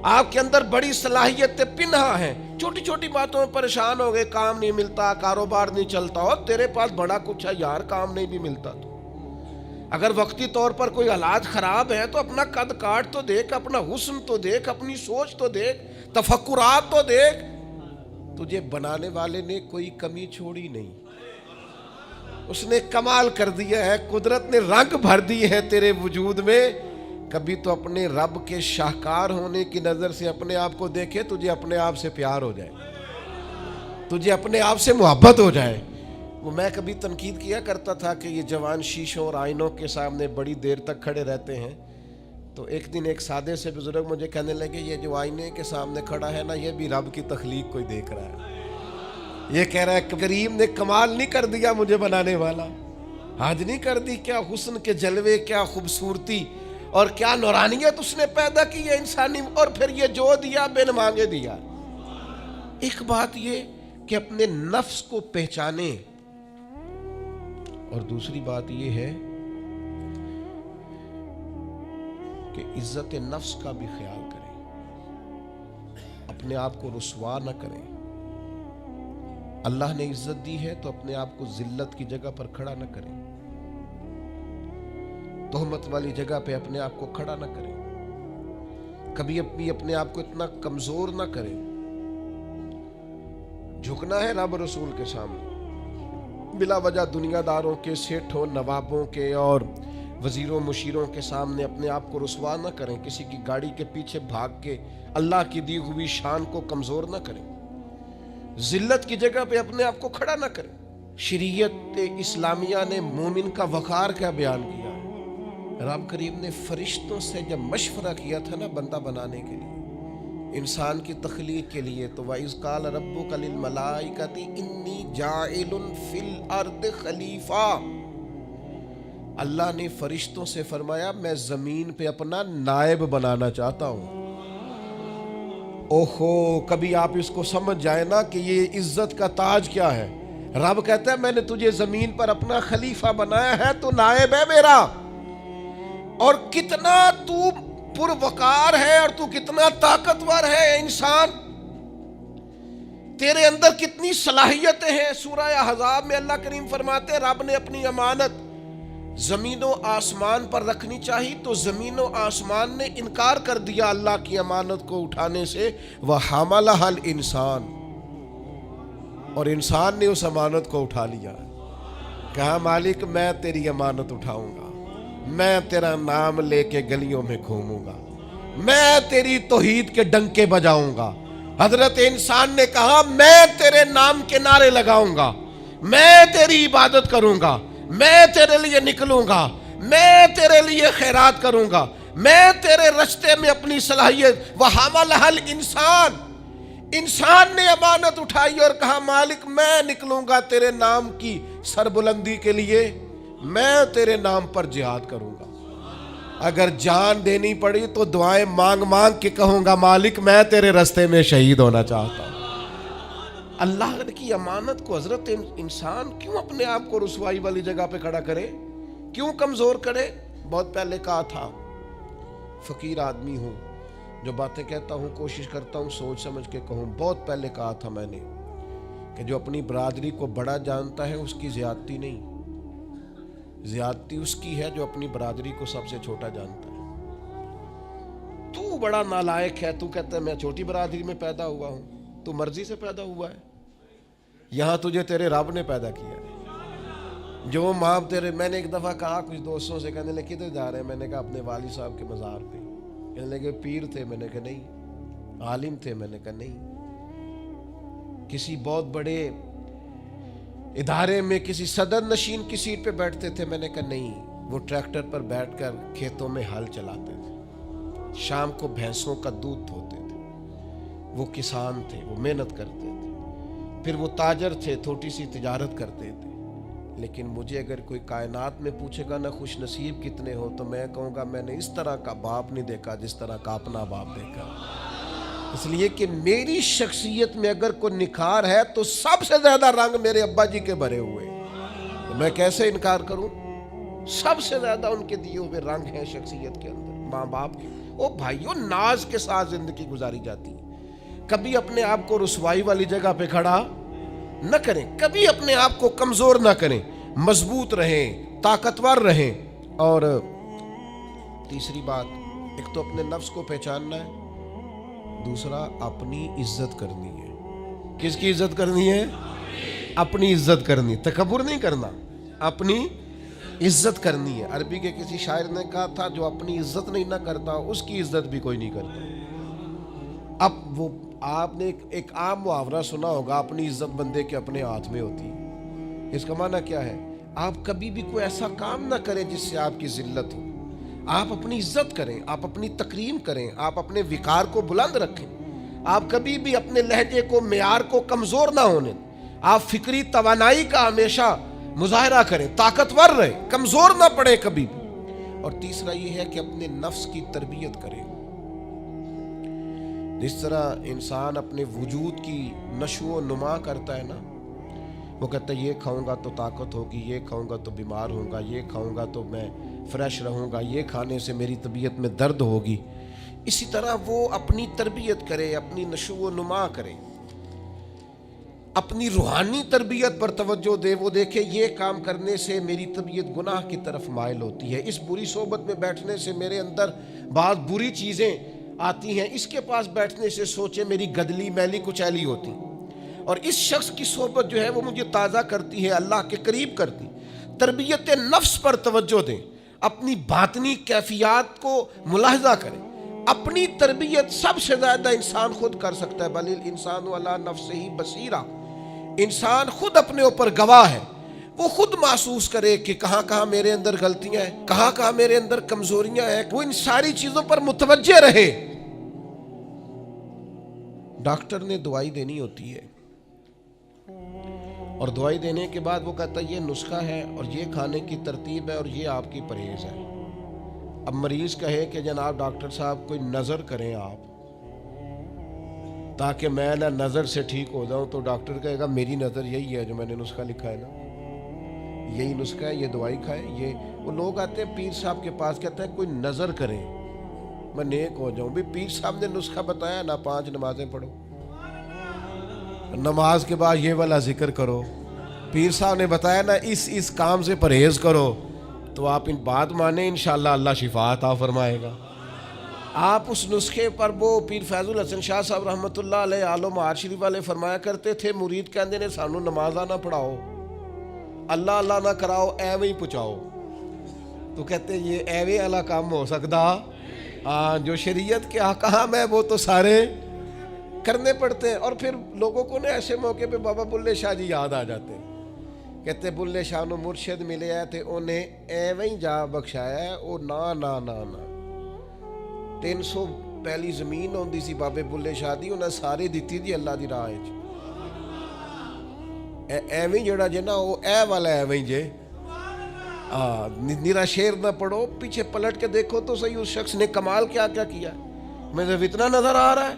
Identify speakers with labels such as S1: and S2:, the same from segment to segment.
S1: آپ کے اندر بڑی صلاحیتیں پنہا ہیں، چھوٹی چھوٹی باتوں میں پریشان ہو گئے، کام نہیں ملتا، کاروبار نہیں چلتا، اور تیرے پاس بڑا کچھ ہے یار، کام نہیں بھی ملتا تو اگر وقتی طور پر کوئی حالات خراب ہے تو اپنا قد کاٹ تو دیکھ، اپنا حسن تو دیکھ، اپنی سوچ تو دیکھ، تفکرات تو دیکھ۔ تجھے بنانے والے نے کوئی کمی چھوڑی نہیں، اس نے کمال کر دیا ہے، قدرت نے رنگ بھر دی ہے تیرے وجود میں۔ کبھی تو اپنے رب کے شاہکار ہونے کی نظر سے اپنے آپ کو دیکھے، تجھے اپنے آپ سے پیار ہو جائے، تجھے اپنے آپ سے محبت ہو جائے۔ وہ میں کبھی تنقید کیا کرتا تھا کہ یہ جوان شیشوں اور آئینوں کے سامنے بڑی دیر تک کھڑے رہتے ہیں، تو ایک دن ایک سادے سے بزرگ مجھے کہنے لگے یہ جو آئینے کے سامنے کھڑا ہے نا، یہ بھی رب کی تخلیق کوئی دیکھ رہا ہے، یہ کہہ رہا ہے کریم نے کمال نہیں کر دیا مجھے بنانے والا، حد نہیں کر دی، کیا حسن کے جلوے، کیا خوبصورتی اور کیا نورانیت اس نے پیدا کی ہے انسانی، اور پھر یہ جو دیا بن مانگے دیا۔ ایک بات یہ کہ اپنے نفس کو پہچانے، اور دوسری بات یہ ہے کہ عزت نفس کا بھی خیال کریں، اپنے آپ کو رسوا نہ کریں۔ اللہ نے عزت دی ہے تو اپنے آپ کو ذلت کی جگہ پر کھڑا نہ کریں، تہمت والی جگہ پہ اپنے آپ کو کھڑا نہ کریں، کبھی اپنے آپ کو اتنا کمزور نہ کریں۔ جھکنا ہے رب رسول کے سامنے، بلا وجہ دنیا داروں کے، سیٹھوں، نوابوں کے اور وزیروں مشیروں کے سامنے اپنے آپ کو رسوا نہ کریں، کسی کی گاڑی کے پیچھے بھاگ کے اللہ کی دی ہوئی شان کو کمزور نہ کریں، ذلت کی جگہ پہ اپنے آپ کو کھڑا نہ کریں۔ شریعت اسلامیہ نے مومن کا وقار کیا بیان کیا؟ رب کریم نے فرشتوں سے جب مشورہ کیا تھا نا بندہ بنانے کے لیے، انسان کی تخلیق کے لیے، تو وَإِذْ قَالَ رَبُّكَ لِلْمَلَائِكَةِ إِنِّي جَاعِلٌ فِي الْأَرْضِ خلیفہ، اللہ نے فرشتوں سے فرمایا میں زمین پہ اپنا نائب بنانا چاہتا ہوں۔ اوہو، کبھی آپ اس کو سمجھ جائیں نا کہ یہ عزت کا تاج کیا ہے۔ رب کہتا ہے میں نے تجھے زمین پر اپنا خلیفہ بنایا ہے، تو نائب ہے میرا، اور کتنا تو پروقار ہے اور تو کتنا طاقتور ہے انسان، تیرے اندر کتنی صلاحیتیں ہیں۔ سورہ احزاب میں اللہ کریم فرماتے ہیں رب نے اپنی امانت زمین و آسمان پر رکھنی چاہی تو زمین و آسمان نے انکار کر دیا اللہ کی امانت کو اٹھانے سے، وَحَمَلَهَا الْإِنسان، اور انسان نے اس امانت کو اٹھا لیا، کہا مالک میں تیری امانت اٹھاؤں گا، میں تیرا نام لے کے گلیوں میں گھوموں گا، میں تیری توحید کے ڈنکے بجاؤں گا۔ حضرت انسان نے کہا میں تیرے نام کے نعرے لگاؤں گا، میں تیری عبادت کروں گا، میں تیرے لیے نکلوں گا، میں تیرے لیے خیرات کروں گا، میں تیرے رستے میں اپنی صلاحیت۔ وَحَمَلَهَا الْإِنسان، انسان نے امانت اٹھائی اور کہا مالک میں نکلوں گا تیرے نام کی سربلندی کے لیے، میں تیرے نام پر جہاد کروں گا، اگر جان دینی پڑی تو دعائیں مانگ مانگ کے کہوں گا مالک میں تیرے رستے میں شہید ہونا چاہتا ہوں۔ اللہ کی امانت کو حضرت انسان کیوں اپنے آپ کو رسوائی والی جگہ پہ کھڑا کرے، کیوں کمزور کرے؟ بہت پہلے کہا تھا، فقیر آدمی ہوں، جو باتیں کہتا ہوں کوشش کرتا ہوں سوچ سمجھ کے کہوں۔ بہت پہلے کہا تھا میں نے کہ جو اپنی برادری کو بڑا جانتا ہے اس کی زیادتی نہیں، زیادتی اس کی ہے جو اپنی برادری کو سب سے چھوٹا جانتا ہے۔ تو بڑا نالائق ہے، تو کہتا ہے میں چھوٹی برادری میں پیدا ہوا ہوں، تو مرضی سے پیدا ہوا ہے، یہاں تجھے تیرے رب نے پیدا کیا ہے۔ جو ماں تیرے، میں نے ایک دفعہ کہا کچھ دوستوں سے، کہنے لگے کدھر جا رہے ہیں؟ میں نے کہا اپنے والد صاحب کے مزار پہ۔ کہنے لگے پیر تھے؟ میں نے کہا نہیں۔ عالم تھے؟ میں نے کہا نہیں۔ کسی بہت بڑے ادارے میں کسی صدر نشین کی سیٹ پہ بیٹھتے تھے؟ میں نے کہا نہیں۔ وہ ٹریکٹر پر بیٹھ کر کھیتوں میں ہل چلاتے تھے، شام کو بھینسوں کا دودھ دھوتے تھے، وہ کسان تھے، وہ محنت کرتے تھے، پھر وہ تاجر تھے، تھوڑی سی تجارت کرتے تھے۔ لیکن مجھے اگر کوئی کائنات میں پوچھے گا نا خوش نصیب کتنے ہو، تو میں کہوں گا میں نے اس طرح کا باپ نہیں دیکھا جس طرح کا اپنا باپ دیکھا، اس لیے کہ میری شخصیت میں اگر کوئی نکھار ہے تو سب سے زیادہ رنگ میرے ابا جی کے بھرے ہوئے، تو میں کیسے انکار کروں؟ سب سے زیادہ ان کے دیے ہوئے رنگ ہیں شخصیت کے اندر، ماں باپ کے۔ او بھائیو ناز کے ساتھ زندگی گزاری جاتی ہے. کبھی اپنے آپ کو رسوائی والی جگہ پہ کھڑا نہ کریں, کبھی اپنے آپ کو کمزور نہ کریں, مضبوط رہیں, طاقتور رہیں. اور تیسری بات, ایک تو اپنے نفس کو پہچاننا ہے, دوسرا اپنی عزت کرنی ہے. کس کی عزت کرنی ہے؟ اپنی عزت کرنی, تکبر نہیں کرنا, اپنی عزت کرنی ہے. عربی کے کسی شاعر نے کہا تھا جو اپنی عزت نہیں نہ کرتا اس کی عزت بھی کوئی نہیں کرتا. اب وہ آپ نے ایک عام محاورہ سنا ہوگا, اپنی عزت بندے کے اپنے ہاتھ میں ہوتی ہے. اس کا معنی کیا ہے؟ آپ کبھی بھی کوئی ایسا کام نہ کریں جس سے آپ کی ذلت ہو. آپ اپنی عزت کریں, آپ اپنی تکریم کریں, آپ اپنے وقار کو بلند رکھیں. آپ کبھی بھی اپنے لہجے کو, معیار کو کمزور نہ ہونے. آپ فکری توانائی کا ہمیشہ مظاہرہ کریں, طاقتور رہیں, کمزور نہ پڑیں کبھی بھی. اور تیسرا یہ ہے کہ اپنے نفس کی تربیت کریں. جس طرح انسان اپنے وجود کی نشو و نما کرتا ہے نا, وہ کہتا ہے یہ کھاؤں گا تو طاقت ہوگی, یہ کھاؤں گا تو بیمار ہوں گا, یہ کھاؤں گا تو میں فریش رہوں گا, یہ کھانے سے میری طبیعت میں درد ہوگی. اسی طرح وہ اپنی تربیت کرے, اپنی نشو و نما کرے, اپنی روحانی تربیت پر توجہ دے. وہ دیکھے یہ کام کرنے سے میری طبیعت گناہ کی طرف مائل ہوتی ہے, اس بری صحبت میں بیٹھنے سے میرے اندر بعض بری چیزیں آتی ہیں, اس کے پاس بیٹھنے سے سوچے میری گدلی میلی کچیلی ہوتی, اور اس شخص کی صحبت جو ہے وہ مجھے تازہ کرتی ہے, اللہ کے قریب کرتی. تربیت نفس پر توجہ دیں, اپنی باطنی کیفیات کو ملاحظہ کریں. اپنی تربیت سب سے زیادہ انسان خود کر سکتا ہے. بل الانسان علی نفسہ بصیرہ, انسان خود اپنے اوپر گواہ ہے. وہ خود محسوس کرے کہ کہاں کہاں میرے اندر غلطیاں ہیں, کہاں کہاں میرے اندر کمزوریاں ہیں. وہ ان ساری چیزوں پر متوجہ رہے. ڈاکٹر نے دوائی دینی ہوتی ہے, اور دوائی دینے کے بعد وہ کہتا ہے یہ نسخہ ہے اور یہ کھانے کی ترتیب ہے اور یہ آپ کی پرہیز ہے. اب مریض کہے کہ جناب ڈاکٹر صاحب کوئی نظر کریں آپ تاکہ میں نہ نظر سے ٹھیک ہو جاؤں, تو ڈاکٹر کہے گا میری نظر یہی ہے جو میں نے نسخہ لکھا ہے نا, یہی نسخہ ہے, یہ دوائی کھائیں. یہ وہ لوگ آتے ہیں پیر صاحب کے پاس, کہتے ہیں کوئی نظر کریں میں نیک ہو جاؤں. بھی پیر صاحب نے نسخہ بتایا نا, 5 نمازیں پڑھو, نماز کے بعد یہ والا ذکر کرو. پیر صاحب نے بتایا نا اس کام سے پرہیز کرو, تو آپ ان بات مانیں, انشاءاللہ اللہ شفا عطا فرمائے گا. آپ اس نسخے پر, وہ پیر فیض الحسن شاہ صاحب رحمۃ اللہ علیہ آل و معاد شریف والے فرمایا کرتے تھے, مرید کہندے نے سانو نمازاں نہ پڑھاؤ, اللہ اللہ نہ کراؤ, ایویں ہی پہنچاؤ. تو کہتے ہیں یہ ایویں والا کام ہو سکتا, جو شریعت کے احکام ہے وہ تو سارے کرنے پڑتے ہیں. اور پھر لوگوں کو نے ایسے موقع پہ بابا بلے شاہ جی یاد آ جاتے ہیں. کہتے بلے شاہ نو مرشد ملے ہے تے انہیں ایویں ہی جا بخشایا ہے, او نا 300 پہلی زمین ہوندی سی بابے بلے شاہ دی, انہیں ساری دیتی دی اللہ دی راہ وچ. ایویں جڑا جے نا وہ اے والا ایویں جے, نیرا شیر نہ پڑھو, پیچھے پلٹ کے دیکھو تو صحیح اس شخص نے کمال کیا کیا کیا. مجھے اتنا نظر آ رہا ہے,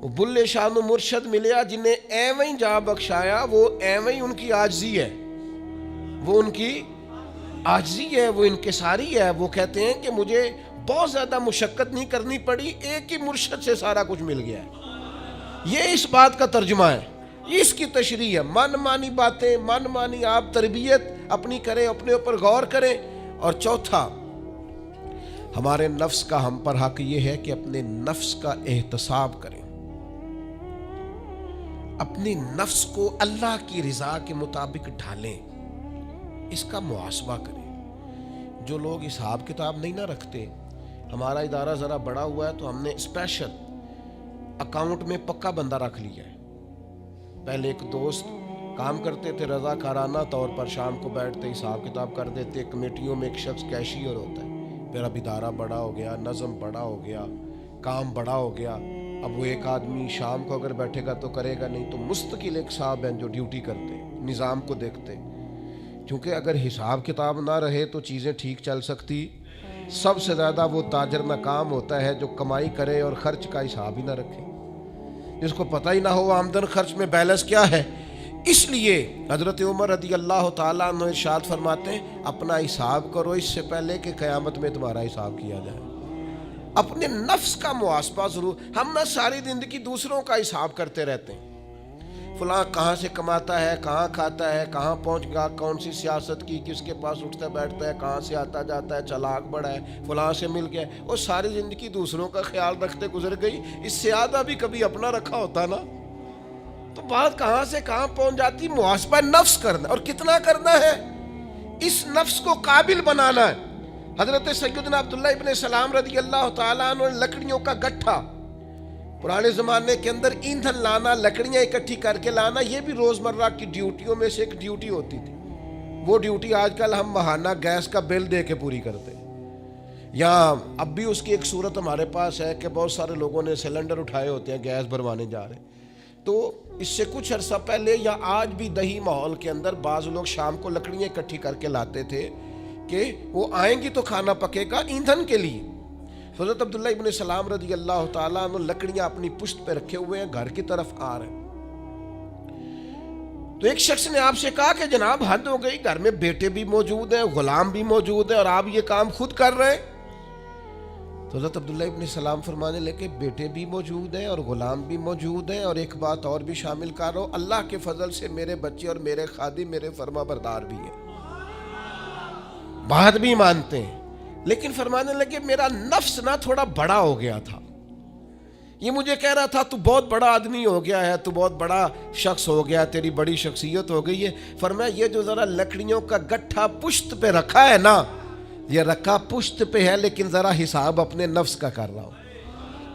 S1: وہ بلے شاہ نو مرشد ملیا جنہیں ایویں جا بخشایا, وہ ایویں ان کی عاجزی ہے, وہ ان کی عاجزی ہے, وہ انکساری ہے. وہ کہتے ہیں کہ مجھے بہت زیادہ مشقت نہیں کرنی پڑی, ایک ہی مرشد سے سارا کچھ مل گیا ہے. یہ اس بات کا ترجمہ ہے, اس کی تشریح ہے. من مانی باتیں, من مانی آپ تربیت اپنی کریں, اپنے اوپر غور کریں. اور چوتھا, ہمارے نفس کا ہم پر حق یہ ہے کہ اپنے نفس کا احتساب کریں, اپنے نفس کو اللہ کی رضا کے مطابق ڈھالیں, اس کا محاسبہ کریں. جو لوگ حساب کتاب نہیں نہ رکھتے, ہمارا ادارہ ذرا بڑا ہوا ہے تو ہم نے اسپیشل اکاؤنٹ میں پکا بندہ رکھ لیا ہے. پہلے ایک دوست کام کرتے تھے رضاکارانہ طور پر, شام کو بیٹھتے حساب کتاب کر دیتے. کمیٹیوں میں ایک شخص کیشیئر ہوتا ہے. پھر اب ادارہ بڑا ہو گیا, نظم بڑا ہو گیا, کام بڑا ہو گیا. اب وہ ایک آدمی شام کو اگر بیٹھے گا تو کرے گا نہیں, تو مستقل ایک صاحب ہیں جو ڈیوٹی کرتے, نظام کو دیکھتے. کیونکہ اگر حساب کتاب نہ رہے تو چیزیں ٹھیک چل سکتی. سب سے زیادہ وہ تاجر ناکام ہوتا ہے جو کمائی کرے اور خرچ کا حساب ہی نہ رکھے, جس کو پتہ ہی نہ ہو آمدن خرچ میں بیلنس کیا ہے. اس لیے حضرت عمر رضی اللہ تعالیٰ عنہ ارشاد فرماتے ہیں, اپنا حساب کرو اس سے پہلے کہ قیامت میں تمہارا حساب کیا جائے. اپنے نفس کا محاسبہ ضرور. ہم نہ ساری زندگی دوسروں کا حساب کرتے رہتے ہیں, فلاں کہاں سے کماتا ہے, کہاں کھاتا ہے, کہاں پہنچ گیا, کون سی سیاست کی, کس کے پاس اٹھتا بیٹھتا ہے, کہاں سے آتا جاتا ہے, چالاک بڑا ہے, فلاں سے مل گیا. اور ساری زندگی دوسروں کا خیال رکھتے گزر گئی, اس سے زیادہ بھی کبھی اپنا رکھا ہوتا نا, تو بات کہاں سے کہاں پہنچ جاتی. محاسبہ نفس کرنا, اور کتنا کرنا ہے, اس نفس کو قابل بنانا ہے. حضرت سیدنا عبداللہ ابن سلام رضی اللہ تعالیٰ عنہ, لکڑیوں کا گٹھا, پرانے زمانے کے اندر ایندھن لانا, لکڑیاں اکٹھی کر کے لانا, یہ بھی روزمرہ کی ڈیوٹیوں میں سے ایک ڈیوٹی ہوتی تھی. وہ ڈیوٹی آج کل ہم ماہانہ گیس کا بل دے کے پوری کرتے ہیں. یا اب بھی اس کی ایک صورت ہمارے پاس ہے کہ بہت سارے لوگوں نے سلنڈر اٹھائے ہوتے ہیں, گیس بھروانے جا رہے ہیں. تو اس سے کچھ عرصہ پہلے یا آج بھی دیہی ماحول کے اندر بعض لوگ شام کو لکڑیاں اکٹھی کر کے لاتے تھے کہ وہ آئیں گی تو کھانا پکے گا ایندھن کے لیے. حضرت عبداللہ ابن سلام رضی اللہ تعالیٰ عنہ لکڑیاں اپنی پشت پہ رکھے ہوئے ہیں, گھر کی طرف آ رہے ہیں. تو ایک شخص نے آپ سے کہا کہ جناب حد ہو گئی, گھر میں بیٹے بھی موجود ہیں, غلام بھی موجود ہیں, اور آپ یہ کام خود کر رہے ہیں. تو حضرت عبداللہ ابن سلام فرمانے لگے, بیٹے بھی موجود ہیں اور غلام بھی موجود ہیں, اور ایک بات اور بھی شامل کر رہا ہوں, اللہ کے فضل سے میرے بچے اور میرے خادم میرے فرما بردار بھی ہیں, بات بھی مانتے ہیں. لیکن فرمانے لگے میرا نفس نہ تھوڑا بڑا ہو گیا تھا, یہ مجھے کہہ رہا تھا تو بہت بڑا آدمی ہو گیا ہے, تو بہت بڑا شخص ہو گیا, تیری بڑی شخصیت ہو گئی ہے. فرمایا یہ جو ذرا لکڑیوں کا گٹھا پشت پہ رکھا ہے نا, یہ رکھا پشت پہ ہے, لیکن ذرا حساب اپنے نفس کا کر رہا ہوں,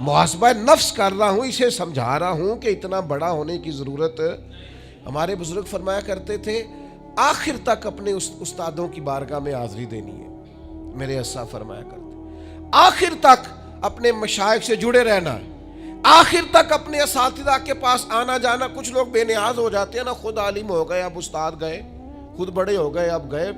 S1: محاسبہ نفس کر رہا ہوں, اسے سمجھا رہا ہوں کہ اتنا بڑا ہونے کی ضرورت. ہمارے بزرگ فرمایا کرتے تھے آخر تک اپنے استادوں کی بارگاہ میں حاضری دینی ہے. میرے اسا فرمایا کرتے آخر تک اپنے مشائخ سے جڑے رہنا ہے, آخر تک اپنے اساتذہ کے پاس آنا جانا. کچھ لوگ بے نیاز ہو جاتے ہیں نا, خود عالم ہو گئے اب استاد گئے, خود بڑے ہو گئے اب گئے.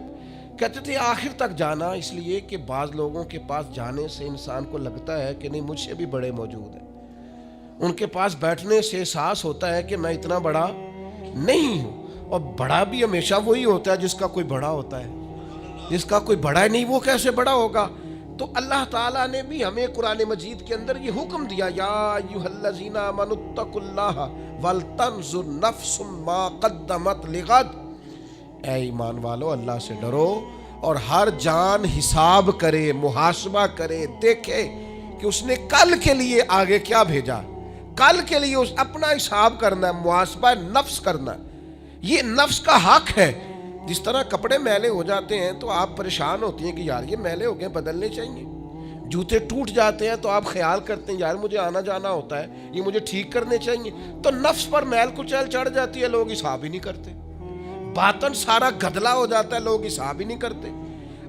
S1: کہتے تھے آخر تک جانا, اس لیے کہ بعض لوگوں کے پاس جانے سے انسان کو لگتا ہے کہ نہیں مجھ سے بھی بڑے موجود ہیں, ان کے پاس بیٹھنے سے احساس ہوتا ہے کہ میں اتنا بڑا نہیں ہوں. اور بڑا بھی ہمیشہ وہی ہوتا ہے جس کا کوئی بڑا ہوتا ہے, جس کا کوئی بڑا نہیں وہ کیسے بڑا ہوگا. تو اللہ تعالیٰ نے بھی ہمیں قرآن مجید کے اندر یہ حکم دیا, یا ایھا الذین آمنوا اتقوا اللہ ولتنظر نفس ما قدمت لغد, اے ایمان والو اللہ سے ڈرو اور ہر جان حساب کرے, محاسبہ کرے, دیکھے کہ اس نے کل کے لیے آگے کیا بھیجا, کل کے لیے اس اپنا حساب کرنا ہے, محاسبہ نفس کرنا. یہ نفس کا حق ہے. جس طرح کپڑے میلے ہو جاتے ہیں تو آپ پریشان ہوتی ہیں کہ یار یہ میلے ہو گئے بدلنے چاہیے, جوتے ٹوٹ جاتے ہیں تو آپ خیال کرتے ہیں یار مجھے آنا جانا ہوتا ہے, یہ مجھے ٹھیک کرنے چاہیے. تو نفس پر میل کچیل چڑھ جاتی ہے, لوگ حساب ہی نہیں کرتے. باطن سارا گدلا ہو جاتا ہے, لوگ حساب ہی نہیں کرتے.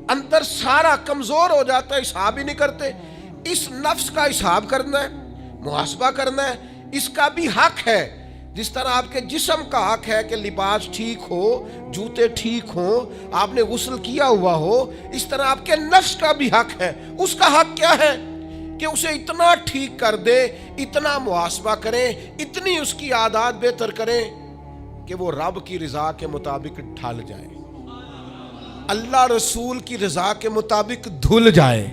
S1: اندر سارا کمزور ہو جاتا ہے, حساب ہی نہیں کرتے. اس نفس کا حساب کرنا ہے, محاسبہ کرنا ہے, اس کا بھی حق ہے. جس طرح آپ کے جسم کا حق ہے کہ لباس ٹھیک ہو, جوتے ٹھیک ہوں, آپ نے غسل کیا ہوا ہو, اس طرح آپ کے نفس کا بھی حق ہے. اس کا حق کیا ہے کہ اسے اتنا ٹھیک کر دے, اتنا محاسبہ کریں, اتنی اس کی عادات بہتر کریں کہ وہ رب کی رضا کے مطابق ڈھل جائے, اللہ رسول کی رضا کے مطابق دھل جائے,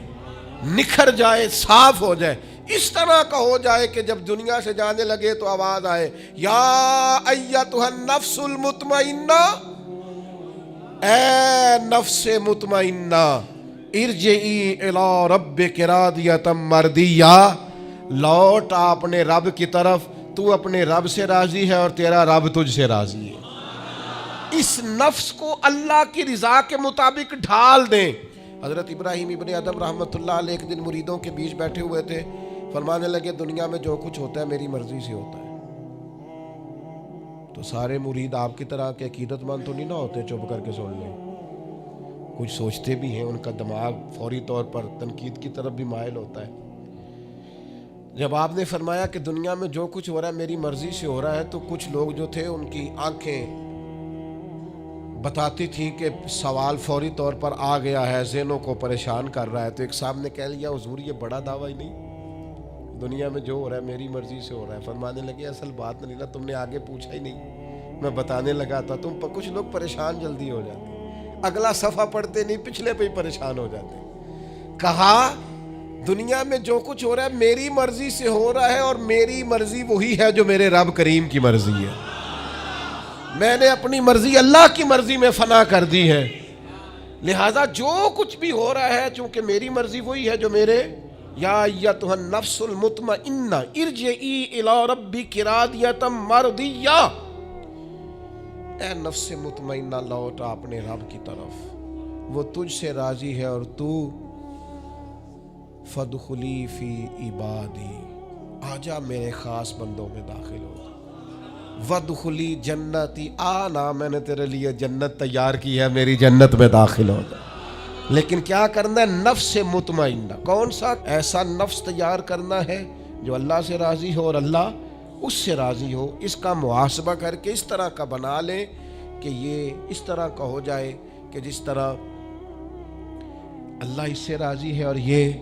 S1: نکھر جائے, صاف ہو جائے. اس طرح کا ہو جائے کہ جب دنیا سے جانے لگے تو آواز آئے, یا ایتھا النفس المطمئنہ, اے نفس مطمئنہ, ارجعی الی ربک راضیۃ مرضیہ, لوٹ اپنے رب کی طرف, تو اپنے رب سے راضی ہے اور تیرا رب تجھ سے راضی ہے. اس نفس کو اللہ کی رضا کے مطابق ڈھال دیں. حضرت ابراہیم ابن ادم رحمۃ اللہ علیہ ایک دن مریدوں کے بیچ بیٹھے ہوئے تھے, فرمانے لگے دنیا میں جو کچھ ہوتا ہے میری مرضی سے ہوتا ہے. تو سارے مرید آپ کی طرح کے عقیدت مند تو نہیں نہ ہوتے چپ کر کے سن لیں, کچھ سوچتے بھی ہیں, ان کا دماغ فوری طور پر تنقید کی طرف بھی مائل ہوتا ہے. جب آپ نے فرمایا کہ دنیا میں جو کچھ ہو رہا ہے میری مرضی سے ہو رہا ہے, تو کچھ لوگ جو تھے ان کی آنکھیں بتاتی تھیں کہ سوال فوری طور پر آ گیا ہے, ذہنوں کو پریشان کر رہا ہے. تو ایک صاحب نے کہہ لیا حضور یہ بڑا دعویٰ ہی نہیں, دنیا میں جو ہو رہا ہے میری مرضی سے ہو رہا ہے. فرمانے لگے اصل بات نہیں نا, تم نے آگے پوچھا ہی نہیں, میں بتانے لگا تھا. تم کچھ لوگ پریشان جلدی ہو جاتے, اگلا صفحہ پڑھتے نہیں پچھلے پہ ہی پریشان ہو جاتے. کہا دنیا میں جو کچھ ہو رہا ہے میری مرضی سے ہو رہا ہے، اور میری مرضی وہی ہے جو میرے رب کریم کی مرضی ہے۔ میں نے اپنی مرضی اللہ کی مرضی میں فنا کر دی ہے، لہذا جو کچھ بھی ہو رہا ہے چونکہ میری مرضی وہی ہے جو میرے یا ایتھا النفس المطمئنہ ارجعی الی ربک راضیۃ مرضیہ، اے نفس مطمئنہ لوٹ اپنے رب کی طرف، وہ تجھ سے راضی ہے، اور تو فادخلی فی عبادی، آجا میرے خاص بندوں میں داخل ہو، وادخلی جنتی، آنا میں نے تیرے لیے جنت تیار کی ہے، میری جنت میں داخل ہو جا۔ لیکن کیا کرنا ہے؟ نفس مطمئنہ، کون سا؟ ایسا نفس تیار کرنا ہے جو اللہ سے راضی ہو اور اللہ اس سے راضی ہو۔ اس کا محاسبہ کر کے اس طرح کا بنا لیں کہ یہ اس طرح کا ہو جائے کہ جس طرح اللہ اس سے راضی ہے اور یہ